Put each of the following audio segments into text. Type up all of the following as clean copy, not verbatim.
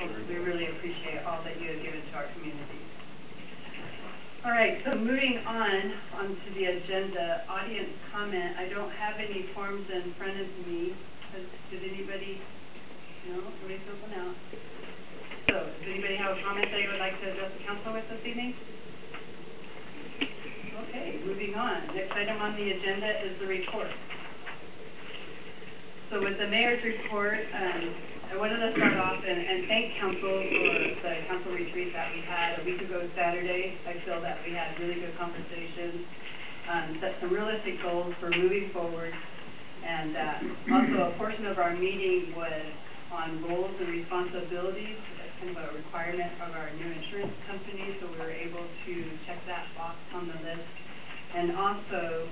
We really appreciate all that you have given to our community. All right, so moving on to the agenda, audience comment. I don't have any forms in front of me. Did anybody? No, everybody's open out. So, does anybody have a comment they would like to address the council with this evening? Okay, moving on. Next item on the agenda is the report. So with the mayor's report, I wanted to start off and thank council for the council retreat that we had a week ago Saturday. I feel that we had really good conversations, set some realistic goals for moving forward, and also a portion of our meeting was on roles and responsibilities. That's kind of a requirement of our new insurance company, so we were able to check that box on the list. And also,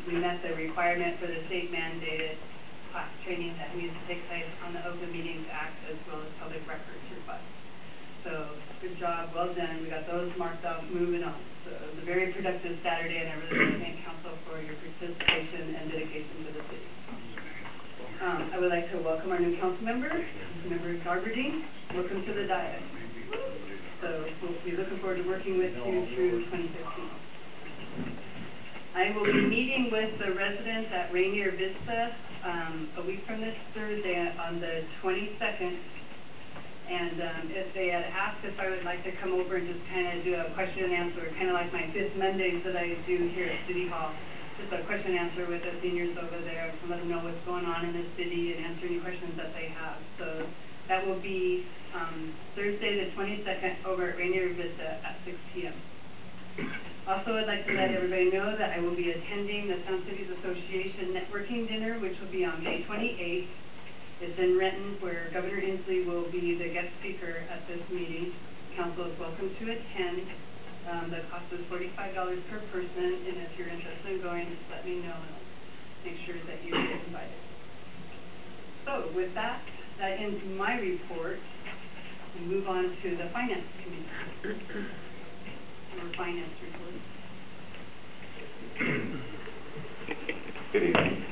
we met the requirement for the state mandated class training that needs to take place on the Open Meetings Act as well as public records request. So, good job, well done. We got those marked out, moving on. So, it was a very productive Saturday, and I really want to thank council for your participation and dedication to the city. I would like to welcome our new council member, Member Garberding. Welcome to the dais. So, we'll be looking forward to working with you through 2015. I will be meeting with the residents at Rainier Vista a week from this Thursday on the 22nd. And if they had asked if I would like to come over and just kind of do a question and answer, kind of like my fifth Mondays that I do here at City Hall, just a question and answer with the seniors over there to let them know what's going on in the city and answer any questions that they have. So that will be Thursday the 22nd over at Rainier Vista at 6 p.m. Also, I'd like to let everybody know that I will be attending the Sound Cities Association Networking Dinner, which will be on May 28th. It's in Renton, where Governor Inslee will be the guest speaker at this meeting. Council is welcome to attend. The cost is $45 per person, and if you're interested in going, just let me know, and I'll make sure that you get invited. So, with that, that ends my report. We move on to the Finance Committee. Or finance report. Good evening.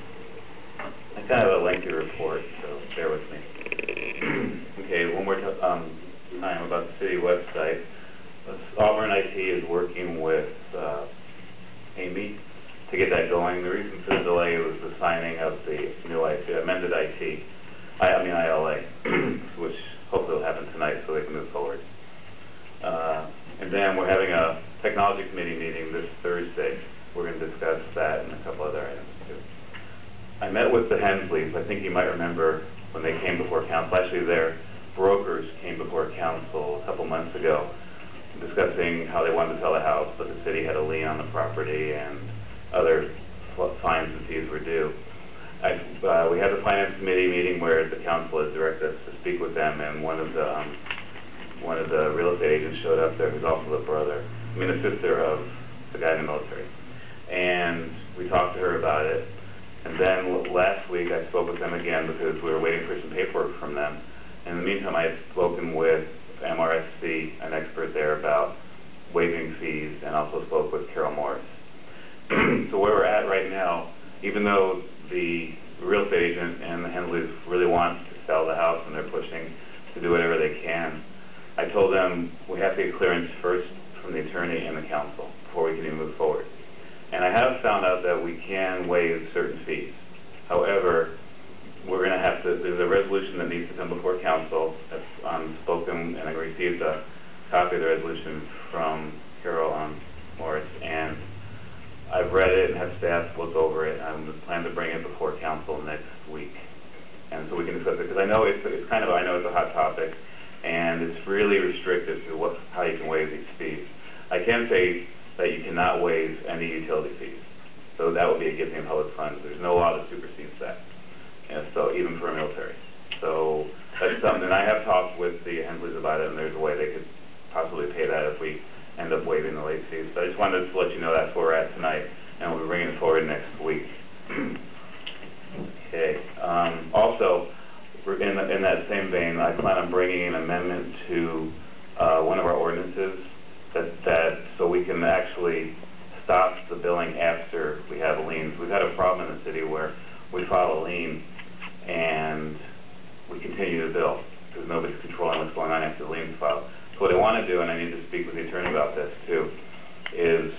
I kind of have a lengthy report, so bear with me. Okay, one more time about the city website. Auburn IT is working with Amy to get that going. The reason for the delay was the signing of the new amended ILA, which hopefully will happen tonight so they can move forward. And then we're having a technology committee meeting this Thursday. We're going to discuss that and a couple other items too. I met with the Hensleys. I think you might remember when they came before council. Actually, their brokers came before council a couple months ago discussing how they wanted to sell the house, but the city had a lien on the property and other fines and fees were due. We had the finance committee meeting where the council has directed us to speak with them, and one of the real estate agents showed up there who's also the sister of the guy in the military. And we talked to her about it. And then last week I spoke with them again because we were waiting for some paperwork from them. In the meantime, I had spoken with MRSC, an expert there, about waiving fees, and also spoke with Carol Morris. So where we're at right now, even though the real estate agent and the Henleys really want to sell the house and they're pushing to do whatever they can, I told them we have to get clearance first from the attorney and the council before we can even move forward. And I have found out that we can waive certain fees. However, we're going to have to, there's a resolution that needs to come before council. That's spoken, and I received a copy of the resolution from Carol Morris, and I've read it and had staff look over it. I plan to bring it before council next week. And so we can discuss it, because I know it's a hot topic, and it's really restricted to how you can waive these fees. I can say that you cannot waive any utility fees. So that would be a giving of public funds. There's no law that supersedes that. And so even for a military. So that's something, and I have talked with the Hensleys about it, and there's a way they could possibly pay that if we end up waiving the late fees. So I just wanted to let you know that's where we're at tonight, and we'll be bringing it forward next week. Okay. Also, in that same vein, I plan on bringing an amendment to one of our ordinances so we can actually stop the billing after we have liens. We've had a problem in the city where we file a lien and we continue to bill because nobody's controlling what after the lien's filed. So what I want to do, and I need to speak with the attorney about this too, is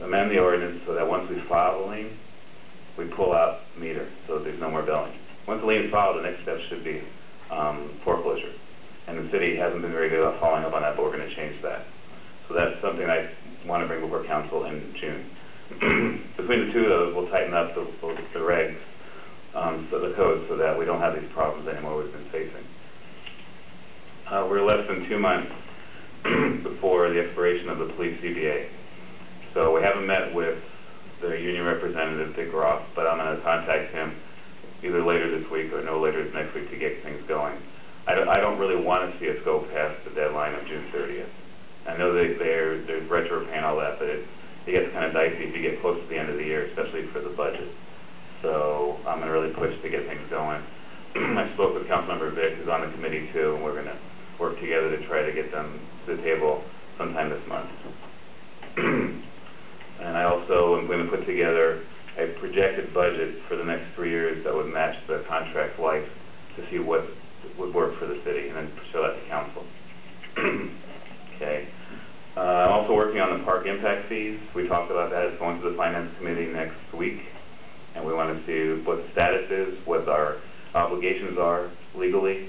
amend the ordinance so that once we file the lien, we pull out meter, so there's no more billing. Once the lien is filed, the next step should be foreclosure. And the city hasn't been very good at following up on that, but we're going to change that. So that's something I want to bring before council in June. Between the two of those, we'll tighten up the regs, so the code, so that we don't have these problems anymore we've been facing. We're less than 2 months before the expiration of the police CBA. So we haven't met with the union representative, Dick Ross, but I'm going to contact him either later this week or no later than next week to get things going. I don't really want to see us go past the deadline of June 30th. I know there's retro pay and all that, but it gets kind of dicey if you get close to the end of the year, especially for the budget. So I'm going to really push to get things going. I spoke with Councilmember Vick, who's on the committee too, and we're going to work together to try to get them to the table sometime this month. And I also am going to put together a projected budget for the next 3 years that would match the contract life to see what would work for the city, and then show that to council. Okay. I'm also working on the park impact fees. We talked about that. It's going to the Finance Committee next week, and we want to see what the status is, what our obligations are legally,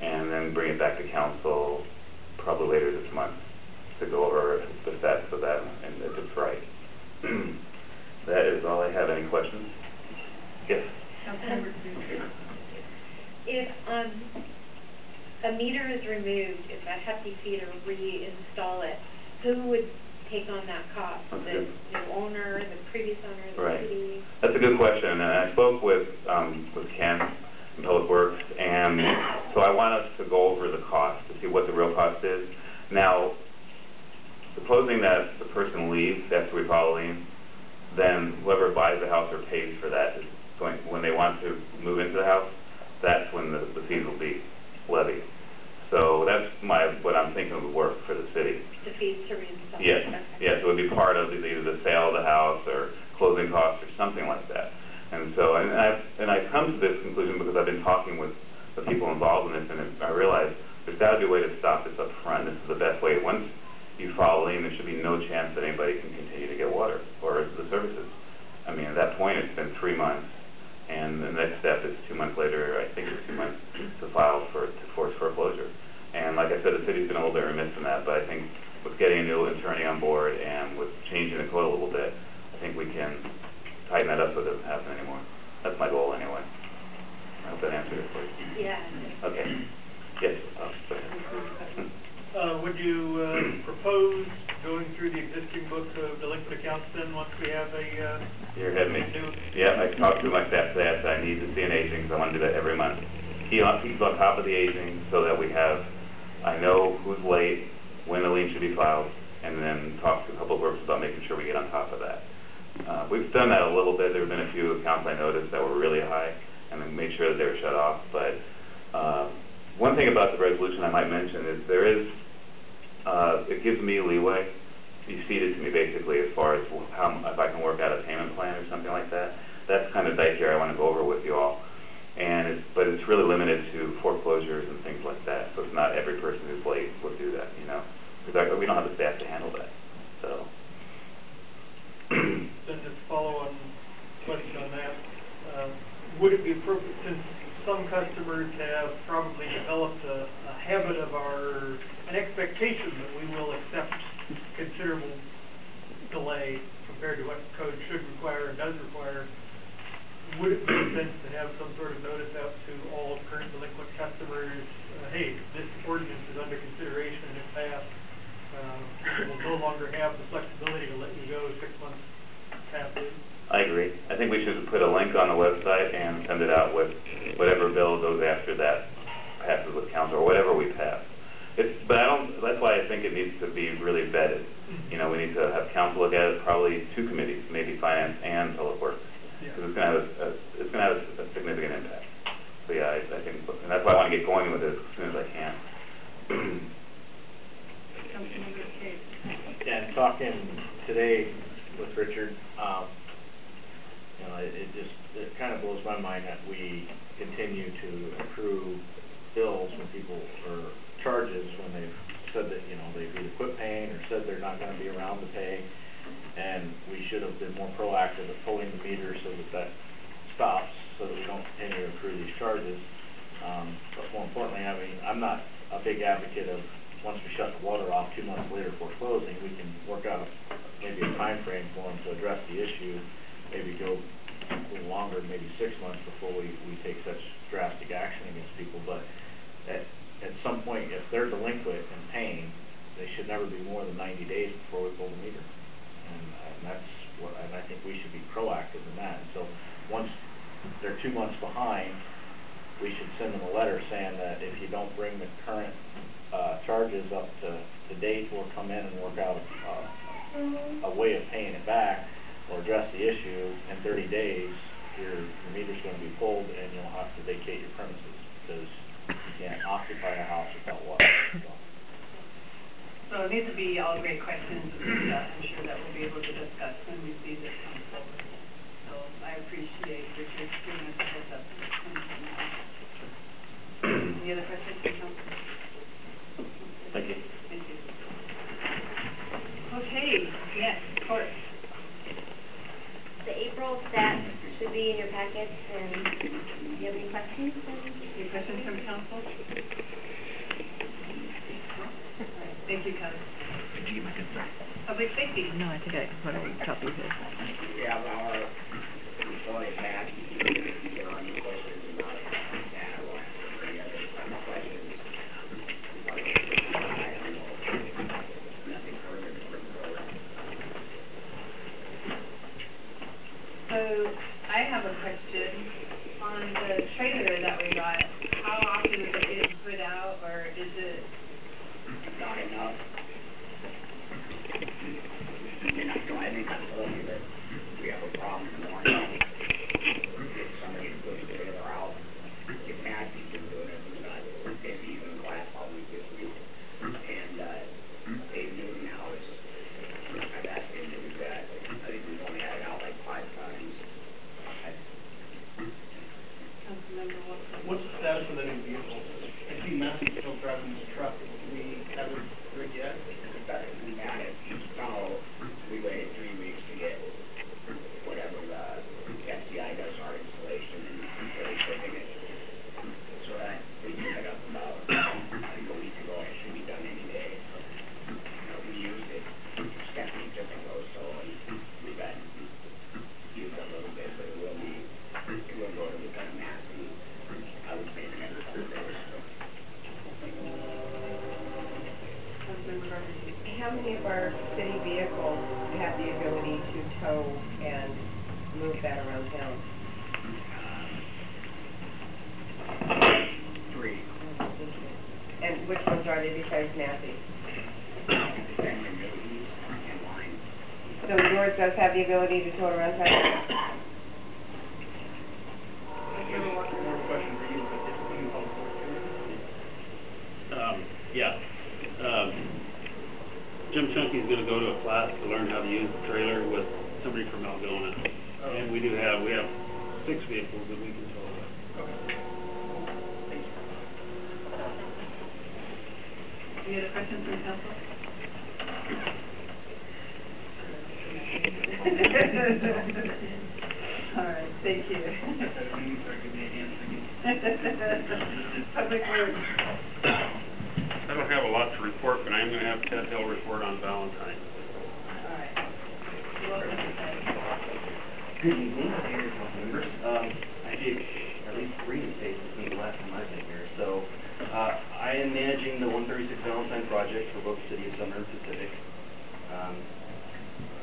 and then bring it back to council probably later this month to go over the status of that and if it's right. That is all I have. Any questions? Yes? If a meter is removed, if a hefty feet or reinstall it, who would take on that cost? The new owner, the previous owner, the city? That's a good question, and I spoke with Ken in Public Works, and so I want us to go over the cost to see what the real cost is. Now, supposing that the person leaves after we file a lien, then whoever buys the house or pays for that is going, when they want to move into the house, that's when the fees will be levied. So that's what I'm thinking would work for the city. The fees to reinstall. Yes, yes, it would be part of either the sale of the house or closing costs or something like that. And so, and I've come to this conclusion because I've been talking with the people involved in this, and I realized there's got to be a way to stop this up front. This is the best way. Once you file a lien, there should be no chance that anybody can continue to get water or the services. I mean, at that point, it's been 3 months. And the next step is 2 months later, I think it's 2 months, to file to force foreclosure. And like I said, the city's been a little bit remiss in that, but I think with getting a new attorney on board and with changing the code a little bit, I think we can tighten that up so it doesn't happen anymore. That's my goal anyway. I hope that answered it for you. Yeah. Okay. Yes. Oh, go ahead. Would you propose going through the existing book of delinquent accounts then once we have a You're ahead of me. new? Yeah, I talked to my staff today. I said I need to see an aging, so I want to do that every month. He's on top of the aging so that I know who's late, when the lien should be filed, and then talk to Public Works about making sure we get on top of that. We've done that a little bit. There have been a few accounts I noticed that were really high, and then made sure that they were shut off. But one thing about the resolution I might mention is it gives me leeway. You cede it to me basically as far as if I can work out a payment plan or something like that. That's kind of dicey I want to go over with you all. But it's really limited to foreclosures and things like that. So it's not every person who's late will do that, you know. Because we don't have the staff to handle that. So. Then just follow on question on that. Would it be appropriate, since some customers have probably developed a habit of an expectation that we will accept considerable delay compared to what code should require and does require, would it make sense to have some sort of notice out to all current delinquent customers, hey, this ordinance is under consideration and it passed, we will no longer have the flexibility to let you go 6 months past due? I agree. I think we should put a link on the website and send it out with whatever bill goes after that passes with council or whatever we pass. That's why I think it needs to be really vetted. You know, we need to have council look at it, probably 2 committees, maybe Finance and Public Works, because it's going to have a significant impact. So yeah, I think, and that's why I want to get going with it as soon as I can. Yeah, and talking today with Richard, you know, it kind of blows my mind that we continue to accrue bills when people, or charges has been more proactive at pulling the meter so that stops, so that we don't continue to accrue these charges. But more importantly, I mean, I'm not a big advocate of, once we shut the water off 2 months later before closing, we can work out maybe a time frame for them to address the issue, maybe go a little longer, maybe 6 months before we take such drastic action against people. But at some point, if they're delinquent and paying, they should never be more than 90 days before we pull the meter. And that's what, and I think we should be proactive in that. And so once they're 2 months behind, we should send them a letter saying that if you don't bring the current charges up to date, we'll come in and work out a way of paying it back or address the issue. In 30 days, your meter's going to be pulled and you'll have to vacate your premises because you can't occupy a house without water. So these would be all great questions that I'm sure that we'll be able to discuss when we see this come forward. So I appreciate Richard giving us a heads up. Any other questions from council? Thank you. Thank you. Okay, next, Court. The April stats should be in your packets, and do you have any questions? Any questions from council? All right, thank you, Kelly. Did you get my consent? Public safety. No, I think I put a copy of it. Yeah, our employee back, there are any questions about that or any other questions? Nothing further to bring forward. So I have a question on the trailer that we got. How often is it getting put out, or is it Not enough. And I think I told you that we have a problem in the morning. Get somebody to put the trailer out. If Massey's been doing it, he's not busy, he's in class all week this week. And Dave Newton now is, I've asked him to do that. I think we've only had it out like 5 times. Councilmember Watson? What's the status of the new vehicle? I see Massey still driving his truck. We haven't heard yet. We had it, so we waited 3 weeks to get whatever the FCI does our installation and really shipping it. So that, we took it up about, I think a week ago, it should be done any day. We used it, Stephanie took it though, so we've got used a little bit, but it will go to the Massey, I would say the next couple of days. Councilmember Garber. How many of our city vehicles have the ability to tow and move that around town? 3. And which ones are they besides Massey? Then the Newtons and mine. So yours does have the ability to tow it around town? More question for you, but if you call for it. Yeah. Jim Chunky's gonna go to a class to learn how to use the trailer with somebody from Algona. Oh. And we have 6 vehicles that we can tow with. Okay. Any other questions from council? All right, thank you. Public works. I don't have a lot to report, but I am gonna have Ted Hill report on Valentine. All right. You're welcome to say. Good evening, Mayor and council members. I did at least 3 mistakes since the last time I've been here. So, I am managing the 136 Valentine project for both the city of Sumner and Pacific.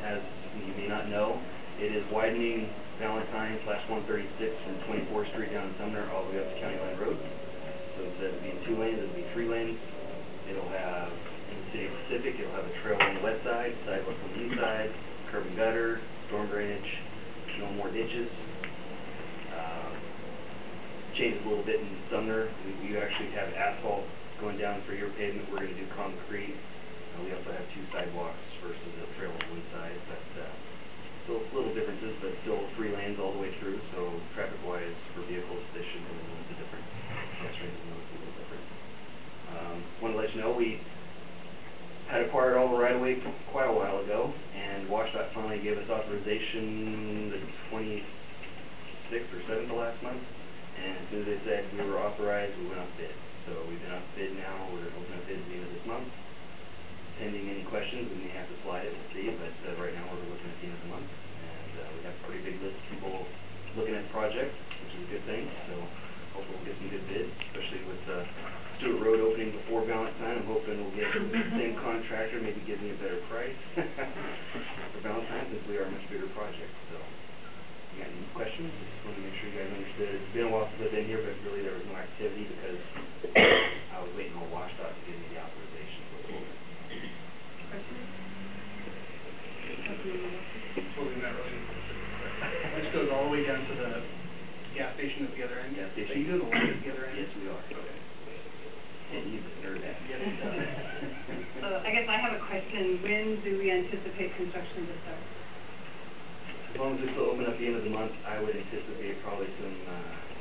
As you may not know, it is widening Valentine /136 from 24th Street down in Sumner all the way up to County Line Road. So instead of being 2 lanes, it'll be 3 lanes. It'll have, in the city of Pacific, it'll have a trail on the west side, sidewalk on the east side, curb and gutter, storm drainage, no more ditches. Changed a little bit in Sumner. We actually have asphalt going down for your pavement. We're going to do concrete. We also have 2 sidewalks versus a trail on one side, but still little differences, but still 3 lanes all the way through. So traffic-wise for vehicles, they shouldn't really notice the difference. Pedestrians will notice a little difference. Want to let you know we had acquired all the right-of-way quite a while ago, and WashDOT finally gave us authorization the 26th or 7th of last month, and as soon as they said we were authorized, we went out to bid. So we've been out to bid now, we're opening up bids at the end of this month. Pending any questions, we may have to slide it, we'll see, but right now we're looking at the end of the month, and we have a pretty big list of people looking at the project, which is a good thing, so hopefully we'll get some good bids, especially with Stewart Road opening before Valentine. I'm hoping we'll get the same contractor, maybe give me a better price for Valentine, since we are a much bigger project, so. You got any questions? Just wanted to make sure you guys understood. It's been a while since I've been here, but really there was no activity because I was waiting on WashDOT to give me the authorization for the open. Questions? Well, we're not really, which goes all the way down to the gas station at the other end? Gas station. Are you doing the line at the other end? Yes, we are. Okay. Can't use it, or that. Get it done. I guess I have a question. When do we anticipate construction to start? As long as we still open up the end of the month, I would anticipate probably some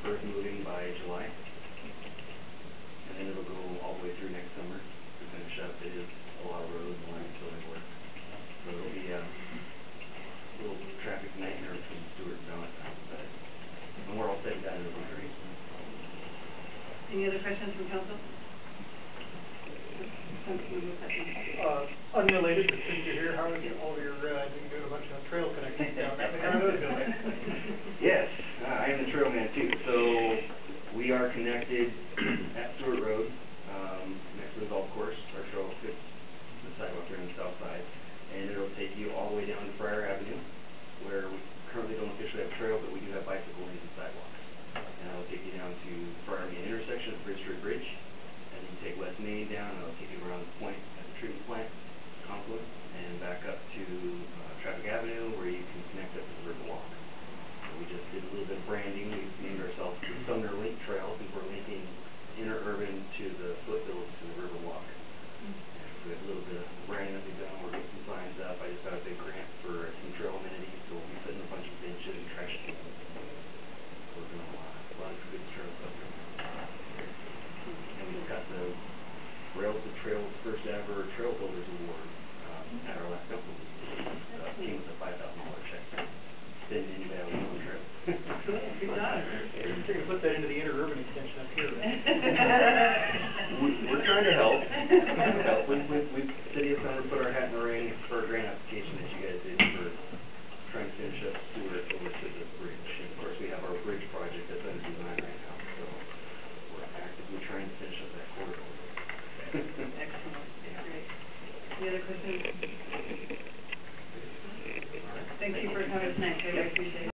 earth moving by July. And then it'll go all the way through next summer to finish up. It is a lot of road and line filling work. So it'll be a little traffic nightmare between Stewart and Valentine, but when we're all said and done, it'll be great. Any other questions from council? Unrelated, but since you're here, how are you, all your, you're doing a bunch of trail connections down there, how are those going? Yes, I am the trail man too. So we are connected at Stewart Road, next to the golf course. Our trail fits the sidewalk there on the south side, and it'll take you all the way down to Friar Avenue, where we currently don't officially have a trail, but we do have bicycle lanes and sidewalks. And it'll take you down to Friar Main intersection at Bridge Street Bridge, and then you take West Main down, and it'll take you around the point at the treatment plant confluence, and back up to Traffic Avenue, where you can connect up to the Riverwalk. So we just did a little bit of branding. We named ourselves the Sumner Link Trail, because we're linking interurban to the foothills to the Riverwalk. And so we have a little bit of branding that we've done. We're getting some signs up. I just got a big grant for some trail amenities, so we'll be putting a bunch of benches and trash cans. So we're doing a lot of good trail stuff right now. And we just got the Rails to Trails first ever Trail Builders Award at our last council meeting. Came with a $5,000 check. Didn't anybody else on the trail? Cool, good job. You're gonna put that into the interurban extension up here, right? We're trying to help. We've City of Summer put our hat in the ring for a grant application that you guys did for trying to finish up Stewart over to the bridge. And of course, we have our bridge project that's under design right now, so we're actively trying to finish up that corridor. Excellent, great. Any other questions? Thank you for coming tonight, I appreciate it.